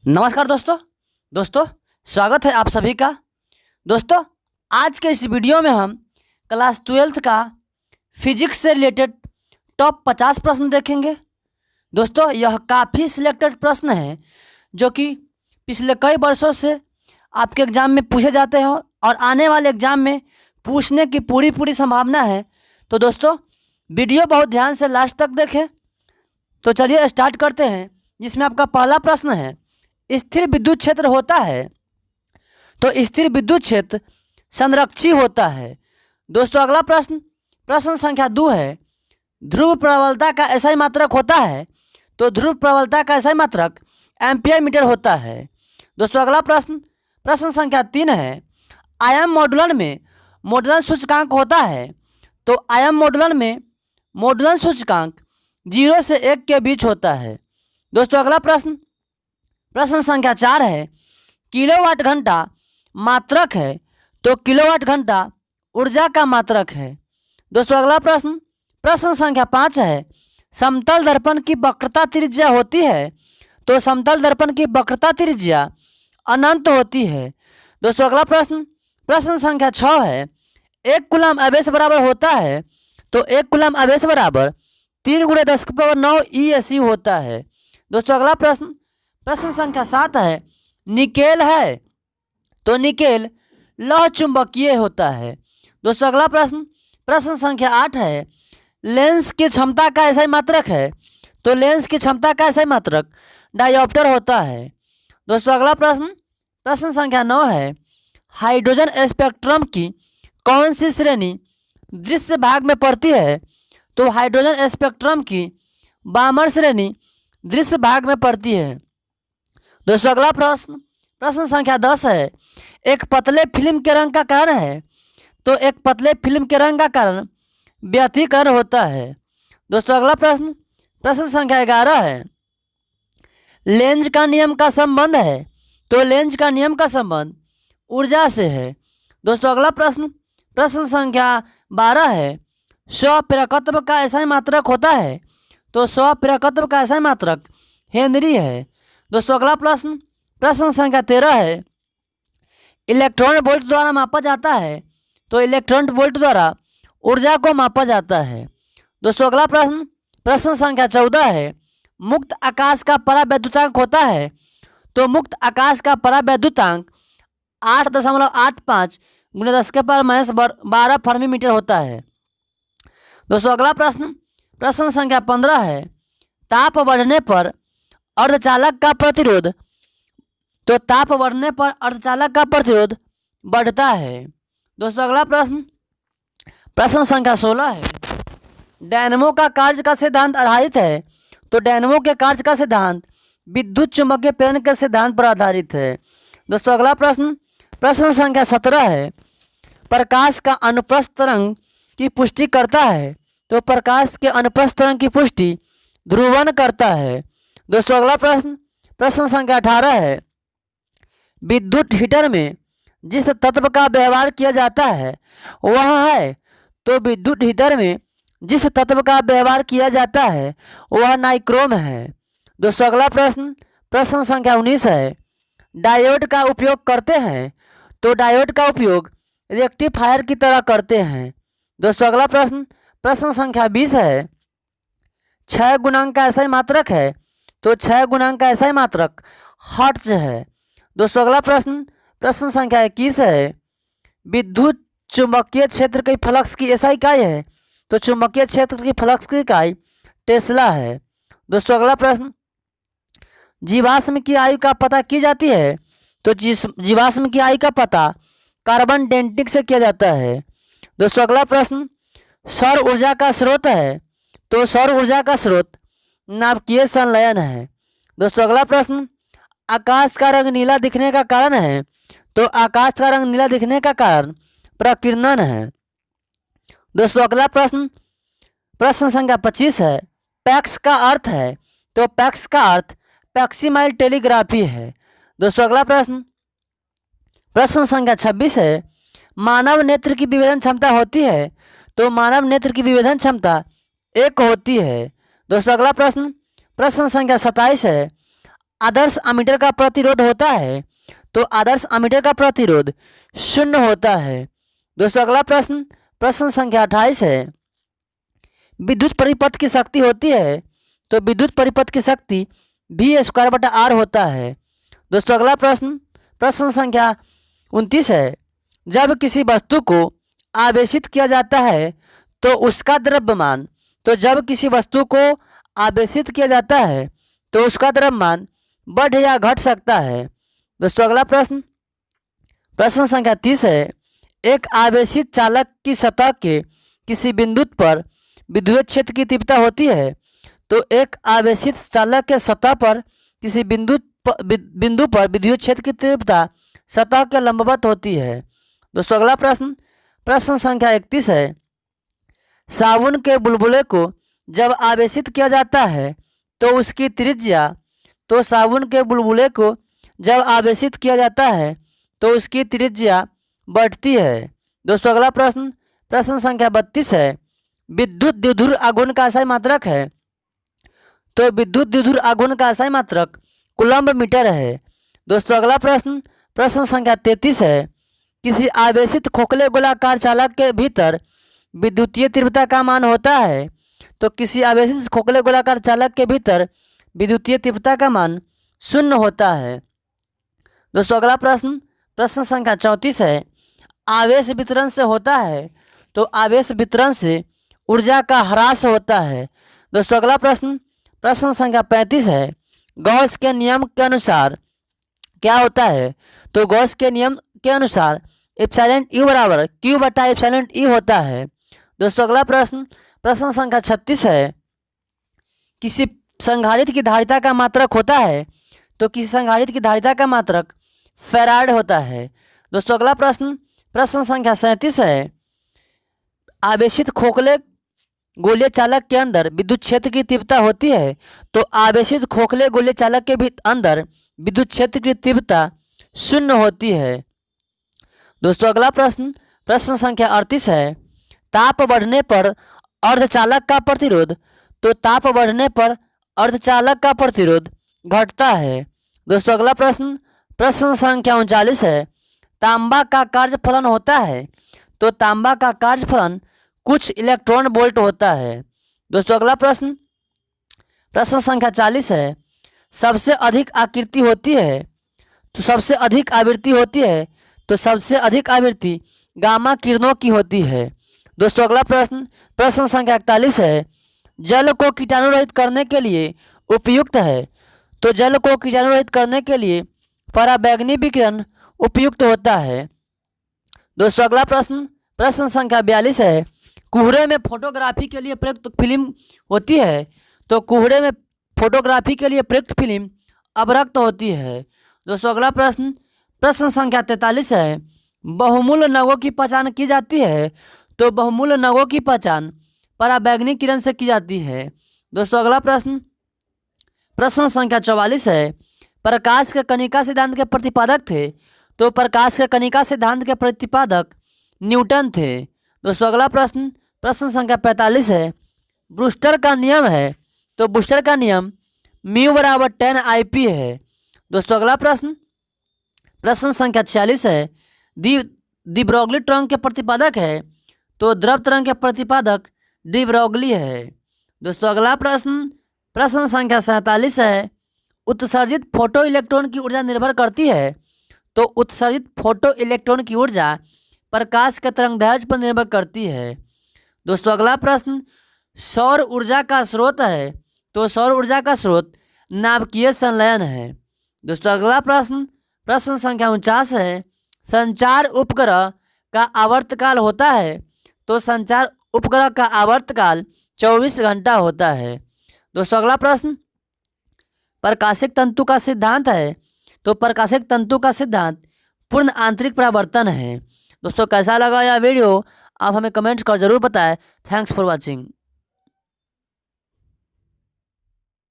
नमस्कार दोस्तों दोस्तों स्वागत है आप सभी का। दोस्तों आज के इस वीडियो में हम क्लास 12th का फिजिक्स से रिलेटेड टॉप 50 प्रश्न देखेंगे। दोस्तों यह काफ़ी सिलेक्टेड प्रश्न है जो कि पिछले कई वर्षों से आपके एग्ज़ाम में पूछे जाते हैं और आने वाले एग्ज़ाम में पूछने की पूरी संभावना है। तो दोस्तों वीडियो बहुत ध्यान से लास्ट तक देखें। तो चलिए स्टार्ट करते हैं, जिसमें आपका पहला प्रश्न है, स्थिर विद्युत क्षेत्र होता है तो स्थिर विद्युत क्षेत्र संरक्षी होता है। दोस्तों अगला प्रश्न संख्या 2 है, ध्रुव प्रबलता का एसआई मात्रक होता है तो ध्रुव प्रबलता का एसआई मात्रक एम्पियर मीटर होता है। दोस्तों अगला प्रश्न संख्या 3 है, आयाम मॉडुलन में मॉडुलन सूचकांक होता है तो आयाम मॉडुलन में मॉडुलन सूचकांक 0 से 1 के बीच होता है। दोस्तों अगला प्रश्न संख्या 4 है, किलोवाट घंटा मात्रक है तो किलोवाट घंटा ऊर्जा का मात्रक है। दोस्तों अगला प्रश्न संख्या 5 है, समतल दर्पण की वक्रता त्रिज्या होती है तो समतल दर्पण की वक्रता त्रिज्या अनंत होती है। दोस्तों अगला प्रश्न संख्या 6 है, 1 कूलम आवेश बराबर होता है तो 1 कूलम आवेश बराबर 3 × 10⁹ ESU होता है। दोस्तों अगला प्रश्न संख्या 7 है, निकेल है तो निकेल लौह चुंबकीय होता है। दोस्तों अगला प्रश्न संख्या 8 है, लेंस की क्षमता का एसआई मात्रक है तो लेंस की क्षमता का एसआई मात्रक डायोप्टर होता है। दोस्तों अगला प्रश्न संख्या 9 है, हाइड्रोजन स्पेक्ट्रम की कौन सी श्रेणी दृश्य भाग में पड़ती है तो हाइड्रोजन स्पेक्ट्रम की बामर श्रेणी दृश्य भाग में पड़ती है। दोस्तों अगला प्रश्न संख्या 10 है, एक पतले फिल्म के रंग का कारण है तो एक पतले फिल्म के रंग का कारण व्यतिकरण होता है। दोस्तों अगला प्रश्न संख्या 11 है, लेंज का नियम का संबंध है तो लेंज का नियम का संबंध ऊर्जा से है। दोस्तों अगला प्रश्न संख्या 12 है, स्वप्रेरकत्व का एसआई मात्रक होता है तो स्वप्रेरकत्व का एसआई मात्रक हेनरी है। दोस्तों अगला प्रश्न संख्या 13 है, इलेक्ट्रॉन वोल्ट द्वारा मापा जाता है तो इलेक्ट्रॉन वोल्ट द्वारा ऊर्जा को मापा जाता है। दोस्तों अगला प्रश्न संख्या 14 है, मुक्त आकाश का परावैद्युतांक होता है तो मुक्त आकाश का परावैद्युतांक 8.85 × 10⁻12 फर्मी मीटर होता है। दोस्तों अगला प्रश्न संख्या 15 है, ताप बढ़ने पर अर्धचालक का प्रतिरोध तो ताप बढ़ने पर अर्धचालक का प्रतिरोध बढ़ता है। दोस्तों अगला प्रश्न संख्या 16 है, डायनमो का कार्य का सिद्धांत आधारित है तो डायनमो के कार्य का सिद्धांत विद्युत चुम्बकीय प्रेरण के सिद्धांत पर आधारित है। दोस्तों अगला प्रश्न संख्या 17 है, प्रकाश का अनुप्रस्थ तरंग की पुष्टि करता है तो प्रकाश के अनुप्रस्थ तरंग की पुष्टि ध्रुवण करता है। दोस्तों अगला प्रश्न संख्या 18 है, विद्युत हीटर में जिस तत्व का व्यवहार किया जाता है वह है तो विद्युत हीटर में जिस तत्व का व्यवहार किया जाता है वह नाइक्रोम है। दोस्तों अगला प्रश्न संख्या 19 है, डायोड का उपयोग करते हैं तो डायोड का उपयोग रेक्टिफायर की तरह करते हैं। दोस्तों अगला प्रश्न संख्या 20 है, 6 गुणांक का एसआई मात्रक है तो 6 गुणांक का एसआई मात्रक हर्ट्ज है। दोस्तों अगला प्रश्न संख्या 21 है, विद्युत चुंबकीय क्षेत्र की फ्लक्स की एसआई इकाई है तो चुंबकीय क्षेत्र की फ्लक्स की इकाई टेस्ला है। दोस्तों अगला जीवाश्म की आयु का पता की जाती है तो जीवाश्म की आयु का पता कार्बन डेटिंग से किया जाता है। दोस्तों अगला सौर ऊर्जा का स्रोत है तो सौर ऊर्जा का स्रोत नाभिकीय संलयन है। दोस्तों अगला आकाश का रंग नीला दिखने का कारण है तो आकाश का रंग नीला दिखने का कारण प्रकीर्णन है। दोस्तों अगला प्रश्न संख्या 25 है, पैक्स का अर्थ है तो पैक्स का अर्थ पैक्सीमाइल टेलीग्राफी है। दोस्तों अगला प्रश्न संख्या 26 है, मानव नेत्र की विभेदन क्षमता होती है तो मानव नेत्र की विभेदन क्षमता 1 होती है। दोस्तों अगला प्रश्न संख्या 27 है, आदर्श अमीटर का प्रतिरोध होता है? तो आदर्श अमीटर का प्रतिरोध 0 होता है। दोस्तों अगला प्रश्न, प्रश्न संख्या 28 है। विद्युत परिपथ की शक्ति होती है? तो विद्युत परिपथ की शक्ति V²/R होता है। दोस्तों अगला प्रश्न, प्रश्न संख्या 29 है। जब किसी वस्तु को आवेशित किया जाता है तो उसका द्रव्यमान, तो जब किसी वस्तु को आवेशित किया जाता है तो उसका द्रव्यमान बढ़ या घट सकता है। दोस्तों अगला प्रश्न, प्रश्न संख्या 30 है। एक आवेशित चालक की सतह के किसी बिंदु पर विद्युत क्षेत्र की तीव्रता होती है? तो एक आवेशित चालक के सतह पर किसी बिंदु पर विद्युत क्षेत्र की तीव्रता सतह के लंबवत होती है। दोस्तों अगला प्रश्न, प्रश्न संख्या 31 है। साबुन के बुलबुले को जब आवेशित किया जाता है तो उसकी त्रिज्या, तो साबुन के बुलबुले को जब आवेशित किया जाता है तो उसकी त्रिज्या बढ़ती है। दोस्तों अगला प्रश्न, प्रश्न संख्या 32 है। विद्युत द्विध्रुव आघूर्ण का SI मात्रक है? तो विद्युत द्विध्रुव आघूर्ण का SI मात्रक कूलम्ब मीटर है। दोस्तों अगला प्रश्न, प्रश्न संख्या 33 है। किसी आवेशित खोखले गोलाकार चालक के भीतर विद्युतीय तीव्रता का मान होता है? तो किसी आवेशित खोखले गोलाकार चालक के भीतर विद्युतीय तीव्रता का मान 0 होता है। दोस्तों अगला प्रश्न, प्रश्न संख्या 34 है। आवेश वितरण से होता है? तो आवेश वितरण से ऊर्जा का ह्रास होता है। दोस्तों अगला प्रश्न, प्रश्न संख्या 35 है। गॉस के नियम के अनुसार क्या होता है? तो गॉस के नियम के अनुसार एप्सिलॉन यू बराबर Q/ε होता है। दोस्तों अगला प्रश्न, प्रश्न संख्या 36 है। किसी संधारित्र की धारिता का मात्रक होता है? तो किसी संधारित्र की धारिता का मात्रक फैराड होता है। दोस्तों अगला प्रश्न, प्रश्न संख्या 37 है। आवेशित खोखले गोलीय चालक के अंदर विद्युत क्षेत्र की तीव्रता होती है? तो आवेशित खोखले गोलीय चालक के भी अंदर विद्युत क्षेत्र की तीव्रता 0 होती है। दोस्तों अगला प्रश्न, प्रश्न संख्या 38 है। ताप बढ़ने पर अर्धचालक का प्रतिरोध, तो ताप बढ़ने पर अर्धचालक का प्रतिरोध घटता है। दोस्तों अगला प्रश्न, प्रश्न संख्या 39 है। तांबा का कार्यफलन होता है? तो तांबा का कार्यफलन कुछ इलेक्ट्रॉन वोल्ट होता है। दोस्तों अगला प्रश्न, प्रश्न संख्या 40 है। सबसे अधिक आकृति होती है? तो सबसे अधिक आवृत्ति होती है? तो सबसे अधिक आवृत्ति गामा किरणों की होती है। दोस्तों अगला प्रश्न, प्रश्न संख्या 41 है। जल को कीटाणु रहित करने के लिए उपयुक्त है? तो जल को कीटाणु रहित करने के लिए पराबैंगनी विकिरण उपयुक्त होता है। दोस्तों अगला प्रश्न, प्रश्न संख्या 42 है। कोहरे में फोटोग्राफी के लिए प्रयुक्त फिल्म होती है? तो कोहरे में फोटोग्राफी के लिए प्रयुक्त फिल्म अवरक्त होती है। दोस्तों अगला प्रश्न, प्रश्न संख्या 43 है। बहुमूल्य नगों की पहचान की जाती है? तो बहुमूल्य नगों की पहचान पराबैंगनी किरण से की जाती है। दोस्तों अगला प्रश्न, प्रश्न संख्या 44 है। प्रकाश के कणिका सिद्धांत के प्रतिपादक थे? तो प्रकाश के कणिका सिद्धांत के प्रतिपादक न्यूटन थे। दोस्तों अगला प्रश्न, प्रश्न संख्या 45 है। ब्रूस्टर का नियम है? तो ब्रूस्टर का नियम म्यू बराबर 10 है। दोस्तों अगला प्रश्न, प्रश्न संख्या 46 है। दी ब्रोगली तरंग के प्रतिपादक है? तो द्रव तरंग के प्रतिपादक डी ब्रोगली है। दोस्तों अगला प्रश्न, प्रश्न संख्या 47 है। उत्सर्जित फोटो इलेक्ट्रॉन की ऊर्जा निर्भर करती है? तो उत्सर्जित फोटो इलेक्ट्रॉन की ऊर्जा प्रकाश के तरंगदैर्घ्य पर निर्भर करती है। दोस्तों अगला प्रश्न, सौर ऊर्जा का स्रोत है? तो सौर ऊर्जा का स्रोत नाभिकीय संलयन है। दोस्तों अगला प्रश्न, प्रश्न संख्या 49 है। संचार उपग्रह का आवर्तकाल होता है? तो संचार उपग्रह का आवर्तकाल 24 घंटा होता है। दोस्तों अगला प्रश्न, प्रकाशिक तंतु का सिद्धांत है? तो प्रकाशिक तंतु का सिद्धांत पूर्ण आंतरिक परावर्तन है। दोस्तों कैसा लगा यह वीडियो आप हमें कमेंट कर जरूर बताएं। Thanks for watching.